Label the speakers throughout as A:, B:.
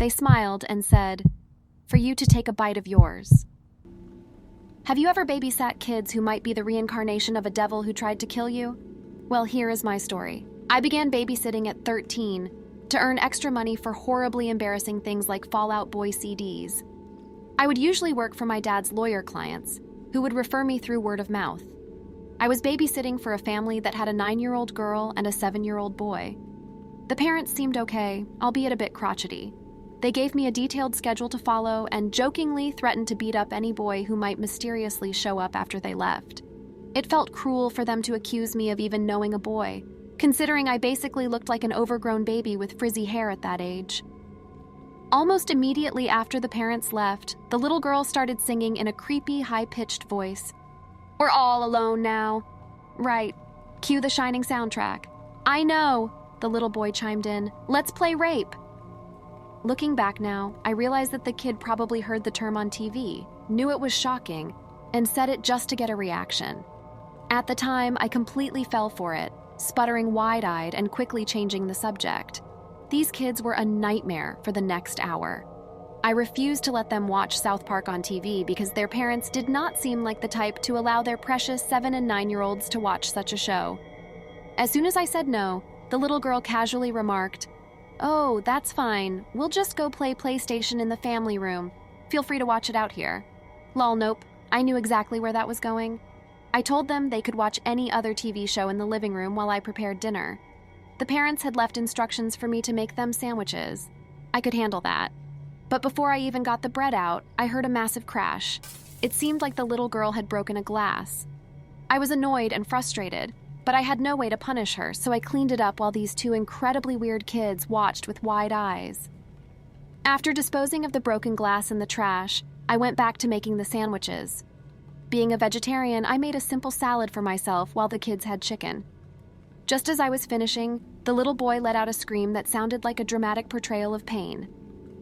A: They smiled and said, "For you to take a bite of yours." Have you ever babysat kids who might be the reincarnation of a devil who tried to kill you? Well, here is my story. I began babysitting at 13 to earn extra money for horribly embarrassing things like Fall Out Boy CDs. I would usually work for my dad's lawyer clients, who would refer me through word of mouth. I was babysitting for a family that had a 9-year-old girl and a 7-year-old boy. The parents seemed okay, albeit a bit crotchety. They gave me a detailed schedule to follow and jokingly threatened to beat up any boy who might mysteriously show up after they left. It felt cruel for them to accuse me of even knowing a boy, considering I basically looked like an overgrown baby with frizzy hair at that age. Almost immediately after the parents left, the little girl started singing in a creepy, high-pitched voice. "We're all alone now." Right. Cue the Shining soundtrack. "I know," the little boy chimed in. "Let's play rape." Looking back now, I realized that the kid probably heard the term on TV, knew it was shocking, and said it just to get a reaction. At the time, I completely fell for it, sputtering wide-eyed and quickly changing the subject. These kids were a nightmare for the next hour. I refused to let them watch South Park on TV because their parents did not seem like the type to allow their precious 7- and 9-year-olds to watch such a show. As soon as I said no, the little girl casually remarked, "Oh, that's fine. We'll just go play PlayStation in the family room. Feel free to watch it out here." Lol, nope. I knew exactly where that was going. I told them they could watch any other TV show in the living room while I prepared dinner. The parents had left instructions for me to make them sandwiches. I could handle that. But before I even got the bread out, I heard a massive crash. It seemed like the little girl had broken a glass. I was annoyed and frustrated, but I had no way to punish her, so I cleaned it up while these two incredibly weird kids watched with wide eyes. After disposing of the broken glass in the trash, I went back to making the sandwiches. Being a vegetarian, I made a simple salad for myself while the kids had chicken. Just as I was finishing, the little boy let out a scream that sounded like a dramatic portrayal of pain.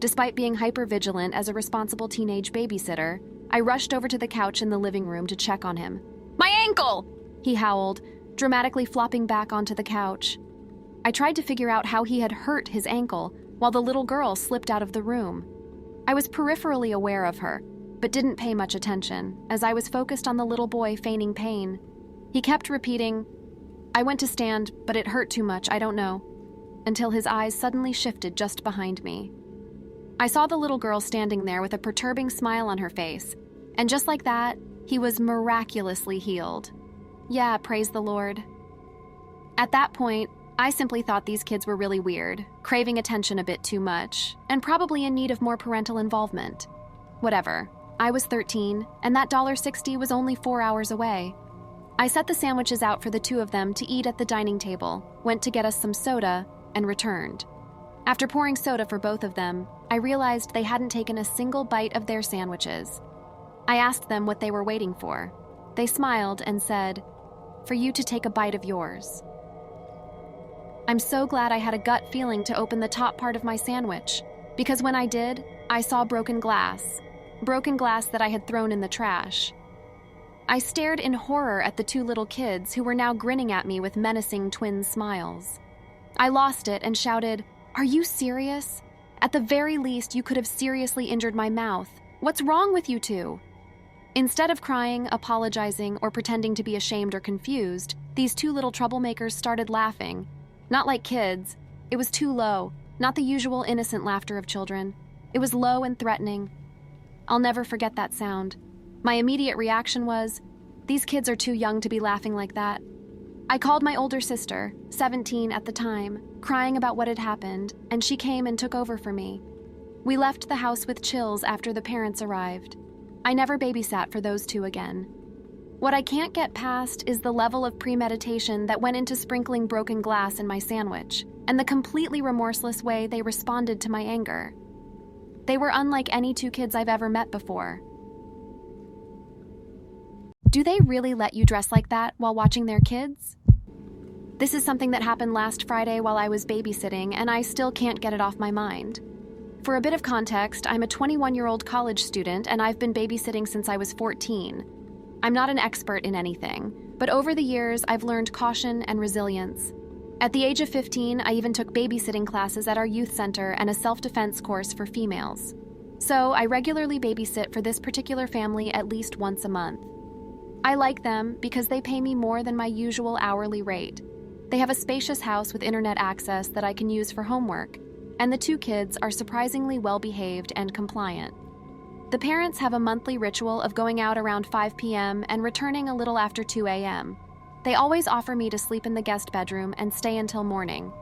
A: Despite being hyper-vigilant as a responsible teenage babysitter, I rushed over to the couch in the living room to check on him. "My ankle!" he howled, dramatically flopping back onto the couch. I tried to figure out how he had hurt his ankle while the little girl slipped out of the room. I was peripherally aware of her, but didn't pay much attention, as I was focused on the little boy feigning pain. He kept repeating, "I went to stand, but it hurt too much, I don't know," until his eyes suddenly shifted just behind me. I saw the little girl standing there with a perturbing smile on her face, and just like that, he was miraculously healed. Yeah, praise the Lord. At that point, I simply thought these kids were really weird, craving attention a bit too much, and probably in need of more parental involvement. Whatever. I was 13, and that $1.60 was only 4 hours away. I set the sandwiches out for the two of them to eat at the dining table, went to get us some soda, and returned. After pouring soda for both of them, I realized they hadn't taken a single bite of their sandwiches. I asked them what they were waiting for. They smiled and said, "For you to take a bite of yours." I'm so glad I had a gut feeling to open the top part of my sandwich, because when I did, I saw broken glass that I had thrown in the trash. I stared in horror at the two little kids who were now grinning at me with menacing twin smiles. I lost it and shouted, "Are you serious? At the very least, you could have seriously injured my mouth. What's wrong with you two?" Instead of crying, apologizing, or pretending to be ashamed or confused, these two little troublemakers started laughing. Not like kids. It was too low, not the usual innocent laughter of children. It was low and threatening. I'll never forget that sound. My immediate reaction was, these kids are too young to be laughing like that. I called my older sister, 17 at the time, crying about what had happened, and she came and took over for me. We left the house with chills after the parents arrived. I never babysat for those two again. What I can't get past is the level of premeditation that went into sprinkling broken glass in my sandwich, and the completely remorseless way they responded to my anger. They were unlike any two kids I've ever met before. Do they really let you dress like that while watching their kids? This is something that happened last Friday while I was babysitting, and I still can't get it off my mind. For a bit of context, I'm a 21-year-old college student, and I've been babysitting since I was 14. I'm not an expert in anything, but over the years, I've learned caution and resilience. At the age of 15, I even took babysitting classes at our youth center and a self-defense course for females. So I regularly babysit for this particular family at least once a month. I like them because they pay me more than my usual hourly rate. They have a spacious house with internet access that I can use for homework, and the two kids are surprisingly well-behaved and compliant. The parents have a monthly ritual of going out around 5 p.m. and returning a little after 2 a.m. They always offer me to sleep in the guest bedroom and stay until morning.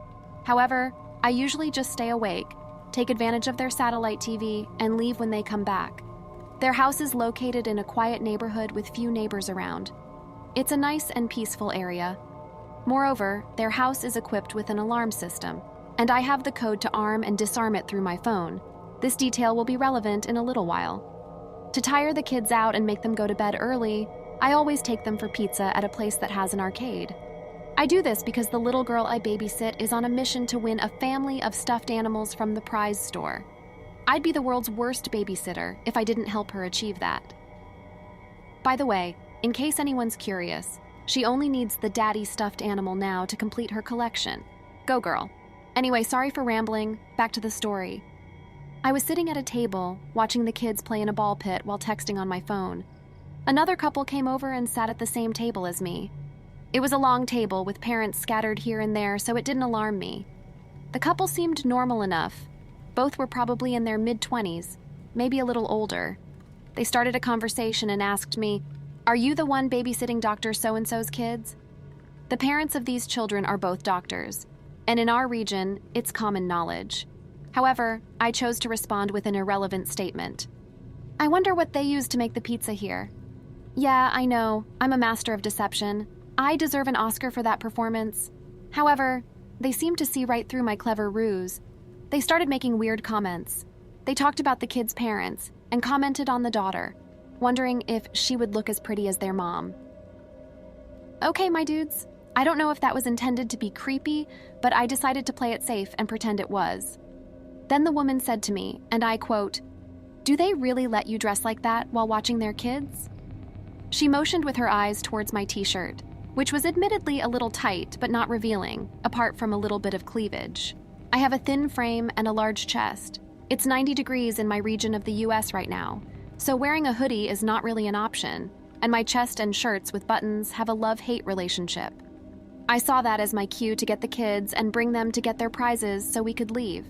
A: However, I usually just stay awake, take advantage of their satellite TV, and leave when they come back. Their house is located in a quiet neighborhood with few neighbors around. It's a nice and peaceful area. Moreover, their house is equipped with an alarm system, and I have the code to arm and disarm it through my phone. This detail will be relevant in a little while. To tire the kids out and make them go to bed early, I always take them for pizza at a place that has an arcade. I do this because the little girl I babysit is on a mission to win a family of stuffed animals from the prize store. I'd be the world's worst babysitter if I didn't help her achieve that. By the way, in case anyone's curious, she only needs the daddy stuffed animal now to complete her collection. Go girl. Anyway, sorry for rambling, back to the story. I was sitting at a table, watching the kids play in a ball pit while texting on my phone. Another couple came over and sat at the same table as me. It was a long table with parents scattered here and there, so it didn't alarm me. The couple seemed normal enough. Both were probably in their mid-20s, maybe a little older. They started a conversation and asked me, "Are you the one babysitting Dr. So-and-so's kids?" The parents of these children are both doctors, and in our region, it's common knowledge. However, I chose to respond with an irrelevant statement. "I wonder what they use to make the pizza here." Yeah, I know, I'm a master of deception. I deserve an Oscar for that performance. However, they seemed to see right through my clever ruse. They started making weird comments. They talked about the kids' parents and commented on the daughter, wondering if she would look as pretty as their mom. Okay, my dudes, I don't know if that was intended to be creepy, but I decided to play it safe and pretend it was. Then the woman said to me, and I quote, "Do they really let you dress like that while watching their kids?" She motioned with her eyes towards my t-shirt, which was admittedly a little tight but not revealing, apart from a little bit of cleavage. I have a thin frame and a large chest. It's 90 degrees in my region of the US right now, so wearing a hoodie is not really an option, and my chest and shirts with buttons have a love-hate relationship. I saw that as my cue to get the kids and bring them to get their prizes so we could leave.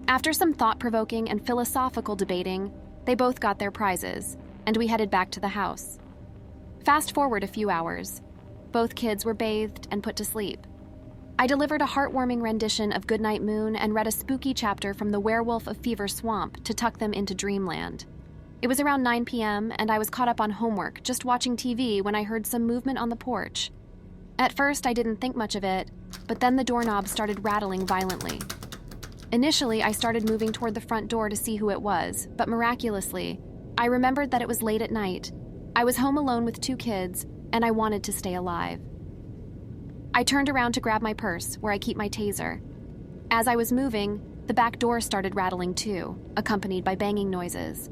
A: After some thought-provoking and philosophical debating, they both got their prizes, and we headed back to the house. Fast forward a few hours. Both kids were bathed and put to sleep. I delivered a heartwarming rendition of Goodnight Moon and read a spooky chapter from The Werewolf of Fever Swamp to tuck them into dreamland. It was around 9 p.m., and I was caught up on homework, just watching TV when I heard some movement on the porch. At first, I didn't think much of it, but then the doorknob started rattling violently. Initially, I started moving toward the front door to see who it was, but miraculously, I remembered that it was late at night. I was home alone with two kids, and I wanted to stay alive. I turned around to grab my purse, where I keep my taser. As I was moving, the back door started rattling too, accompanied by banging noises.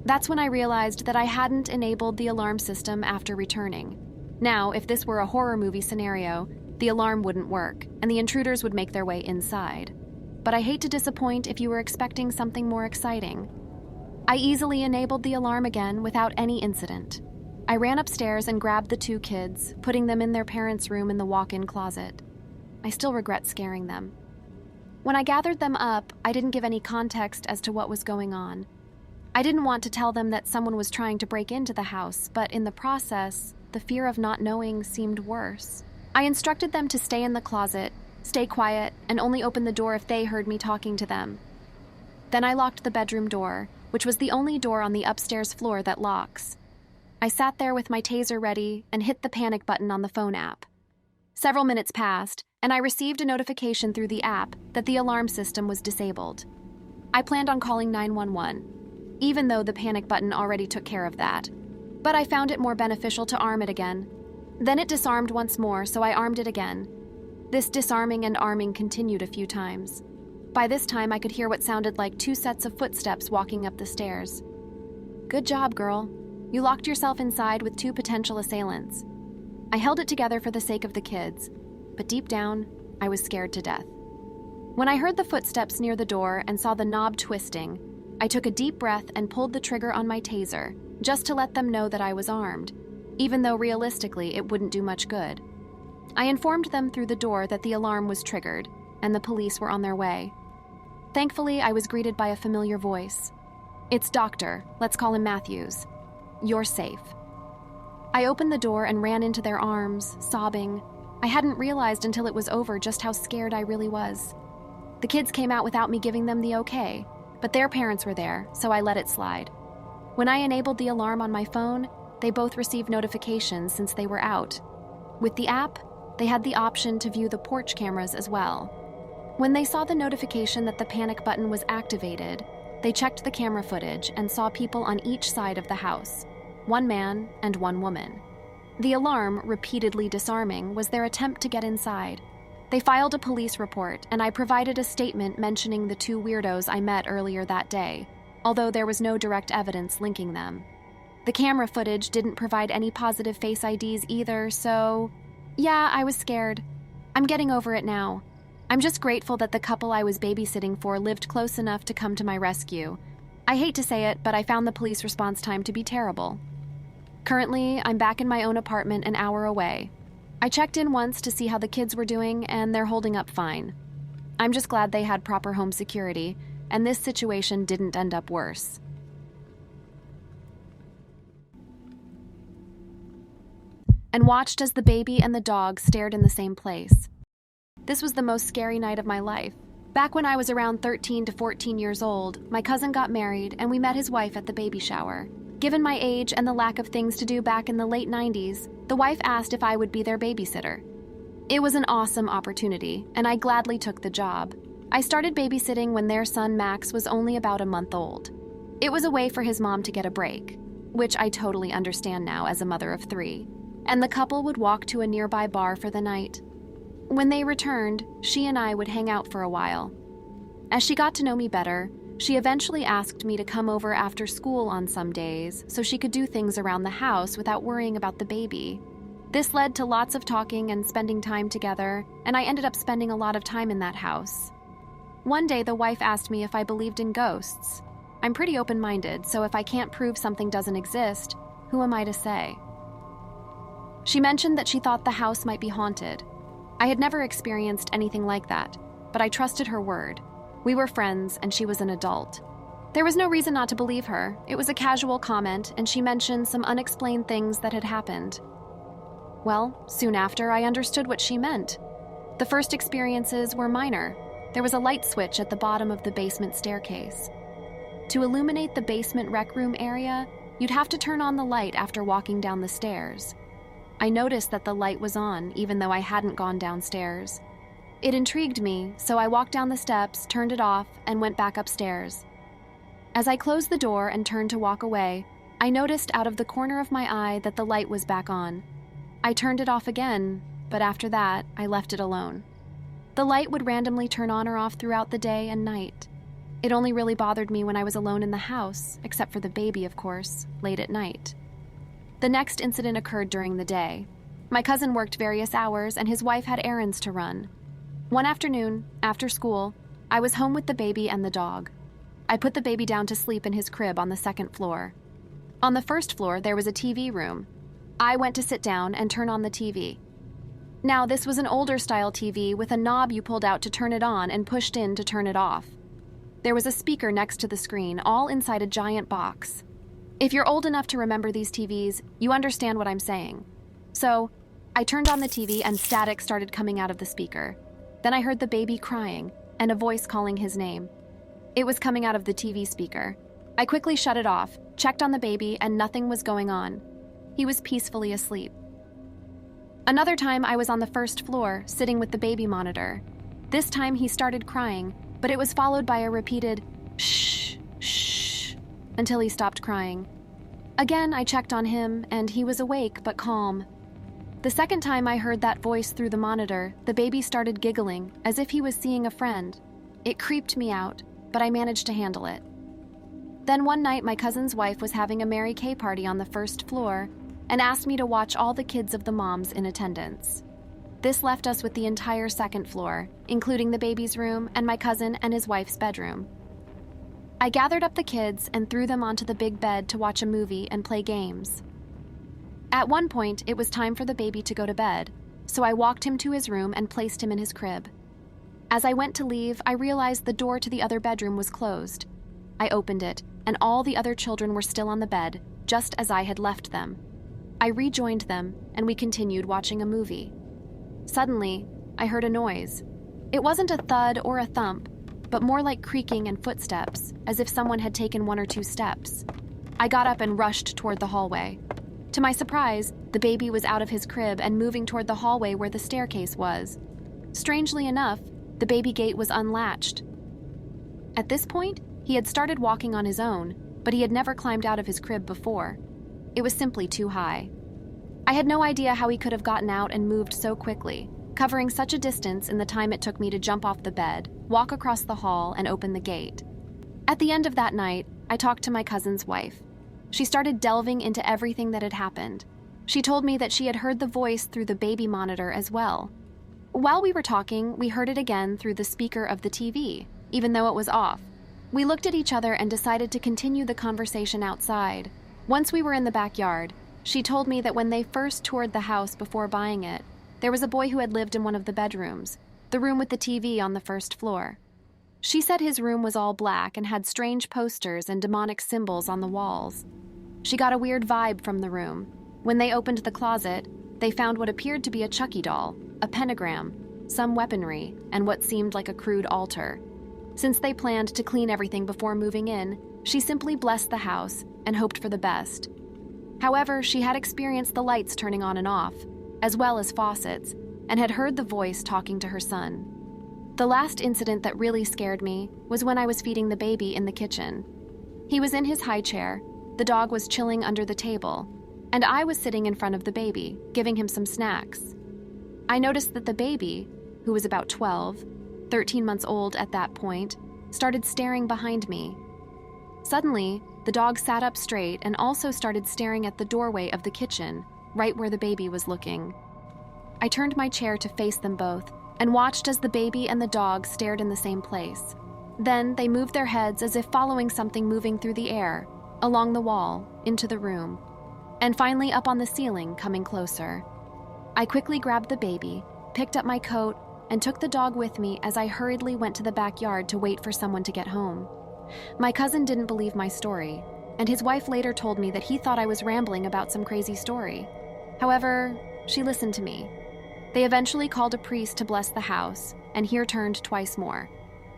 A: That's when I realized that I hadn't enabled the alarm system after returning. Now, if this were a horror movie scenario, the alarm wouldn't work, and the intruders would make their way inside. But I hate to disappoint if you were expecting something more exciting. I easily enabled the alarm again without any incident. I ran upstairs and grabbed the two kids, putting them in their parents' room in the walk-in closet. I still regret scaring them. When I gathered them up, I didn't give any context as to what was going on. I didn't want to tell them that someone was trying to break into the house, but in the process, the fear of not knowing seemed worse. I instructed them to stay in the closet, stay quiet, and only open the door if they heard me talking to them. Then I locked the bedroom door, which was the only door on the upstairs floor that locks. I sat there with my taser ready and hit the panic button on the phone app. Several minutes passed, and I received a notification through the app that the alarm system was disabled. I planned on calling 911, even though the panic button already took care of that. But I found it more beneficial to arm it again. Then it disarmed once more, so I armed it again. This disarming and arming continued a few times. By this time, I could hear what sounded like 2 sets of footsteps walking up the stairs. Good job, girl. You locked yourself inside with 2 potential assailants. I held it together for the sake of the kids. but deep down, I was scared to death. When I heard the footsteps near the door and saw the knob twisting, I took a deep breath and pulled the trigger on my taser, just to let them know that I was armed, even though realistically it wouldn't do much good. I informed them through the door that the alarm was triggered, and the police were on their way. Thankfully, I was greeted by a familiar voice. "It's Doctor, let's call him Matthews. You're safe." I opened the door and ran into their arms, sobbing. I hadn't realized until it was over just how scared I really was. The kids came out without me giving them the okay, but their parents were there, so I let it slide. When I enabled the alarm on my phone, they both received notifications since they were out. With the app, they had the option to view the porch cameras as well. When they saw the notification that the panic button was activated, they checked the camera footage and saw people on each side of the house, one man and one woman. The alarm, repeatedly disarming, was their attempt to get inside. They filed a police report, and I provided a statement mentioning the two weirdos I met earlier that day, although there was no direct evidence linking them. The camera footage didn't provide any positive face IDs either, so yeah, I was scared. I'm getting over it now. I'm just grateful that the couple I was babysitting for lived close enough to come to my rescue. I hate to say it, but I found the police response time to be terrible. Currently, I'm back in my own apartment an hour away. I checked in once to see how the kids were doing, and they're holding up fine. I'm just glad they had proper home security, and this situation didn't end up worse. And watched as the baby and the dog stared in the same place. This was the most scary night of my life. Back when I was around 13 to 14 years old, my cousin got married and we met his wife at the baby shower. Given my age and the lack of things to do back in the late 90s, the wife asked if I would be their babysitter. It was an awesome opportunity, and I gladly took the job. I started babysitting when their son Max was only about a month old. It was a way for his mom to get a break, which I totally understand now as a mother of 3, and the couple would walk to a nearby bar for the night. When they returned, she and I would hang out for a while. As she got to know me better, she eventually asked me to come over after school on some days so she could do things around the house without worrying about the baby. This led to lots of talking and spending time together, and I ended up spending a lot of time in that house. One day, the wife asked me if I believed in ghosts. I'm pretty open-minded, so if I can't prove something doesn't exist, who am I to say? She mentioned that she thought the house might be haunted. I had never experienced anything like that, but I trusted her word. We were friends, and she was an adult. There was no reason not to believe her. It was a casual comment, and she mentioned some unexplained things that had happened. Well, soon after, I understood what she meant. The first experiences were minor. There was a light switch at the bottom of the basement staircase. To illuminate the basement rec room area, you'd have to turn on the light after walking down the stairs. I noticed that the light was on, even though I hadn't gone downstairs. It intrigued me, so I walked down the steps, turned it off, and went back upstairs. As I closed the door and turned to walk away, I noticed out of the corner of my eye that the light was back on. I turned it off again, but after that, I left it alone. The light would randomly turn on or off throughout the day and night. It only really bothered me when I was alone in the house, except for the baby, of course, late at night. The next incident occurred during the day. My cousin worked various hours, and his wife had errands to run. One afternoon, after school, I was home with the baby and the dog. I put the baby down to sleep in his crib on the second floor. On the first floor, there was a TV room. I went to sit down and turn on the TV. Now, this was an older-style TV with a knob you pulled out to turn it on and pushed in to turn it off. There was a speaker next to the screen, all inside a giant box. If you're old enough to remember these TVs, you understand what I'm saying. So, I turned on the TV and static started coming out of the speaker. Then I heard the baby crying and a voice calling his name. It was coming out of the TV speaker. I quickly shut it off, checked on the baby, and nothing was going on. He was peacefully asleep. Another time, I was on the first floor, sitting with the baby monitor. This time, he started crying, but it was followed by a repeated shh, shh, until he stopped crying. Again, I checked on him, and he was awake but calm. The second time I heard that voice through the monitor, the baby started giggling, as if he was seeing a friend. It creeped me out, but I managed to handle it. Then one night, my cousin's wife was having a Mary Kay party on the first floor and asked me to watch all the kids of the moms in attendance. This left us with the entire second floor, including the baby's room and my cousin and his wife's bedroom. I gathered up the kids and threw them onto the big bed to watch a movie and play games. At one point, it was time for the baby to go to bed, so I walked him to his room and placed him in his crib. As I went to leave, I realized the door to the other bedroom was closed. I opened it, and all the other children were still on the bed, just as I had left them. I rejoined them, and we continued watching a movie. Suddenly, I heard a noise. It wasn't a thud or a thump, but more like creaking and footsteps, as if someone had taken 1 or 2 steps. I got up and rushed toward the hallway. To my surprise, the baby was out of his crib and moving toward the hallway where the staircase was. Strangely enough, the baby gate was unlatched. At this point, he had started walking on his own, but he had never climbed out of his crib before. It was simply too high. I had no idea how he could have gotten out and moved so quickly, covering such a distance in the time it took me to jump off the bed, walk across the hall, and open the gate. At the end of that night, I talked to my cousin's wife. She started delving into everything that had happened. She told me that she had heard the voice through the baby monitor as well. While we were talking, we heard it again through the speaker of the TV, even though it was off. We looked at each other and decided to continue the conversation outside. Once we were in the backyard, she told me that when they first toured the house before buying it, there was a boy who had lived in one of the bedrooms, the room with the TV on the first floor. She said his room was all black and had strange posters and demonic symbols on the walls. She got a weird vibe from the room. When they opened the closet, they found what appeared to be a Chucky doll, a pentagram, some weaponry, and what seemed like a crude altar. Since they planned to clean everything before moving in, she simply blessed the house and hoped for the best. However, she had experienced the lights turning on and off, as well as faucets, and had heard the voice talking to her son. The last incident that really scared me was when I was feeding the baby in the kitchen. He was in his high chair, the dog was chilling under the table, and I was sitting in front of the baby, giving him some snacks. I noticed that the baby, who was about 12, 13 months old at that point, started staring behind me. Suddenly, the dog sat up straight and also started staring at the doorway of the kitchen, right where the baby was looking. I turned my chair to face them both and watched as the baby and the dog stared in the same place. Then they moved their heads as if following something moving through the air, along the wall, into the room, and finally up on the ceiling, coming closer. I quickly grabbed the baby, picked up my coat, and took the dog with me as I hurriedly went to the backyard to wait for someone to get home. My cousin didn't believe my story, and his wife later told me that he thought I was rambling about some crazy story. However, she listened to me. They eventually called a priest to bless the house, and he returned twice more.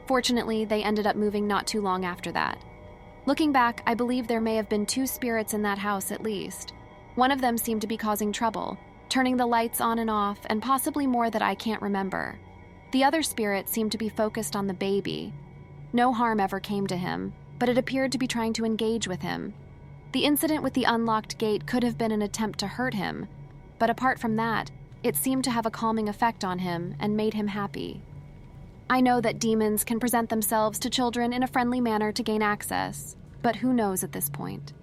A: Fortunately, they ended up moving not too long after that. Looking back, I believe there may have been 2 spirits in that house at least. One of them seemed to be causing trouble, turning the lights on and off, and possibly more that I can't remember. The other spirit seemed to be focused on the baby. No harm ever came to him, but it appeared to be trying to engage with him. The incident with the unlocked gate could have been an attempt to hurt him, but apart from that, it seemed to have a calming effect on him and made him happy. I know that demons can present themselves to children in a friendly manner to gain access, but who knows at this point?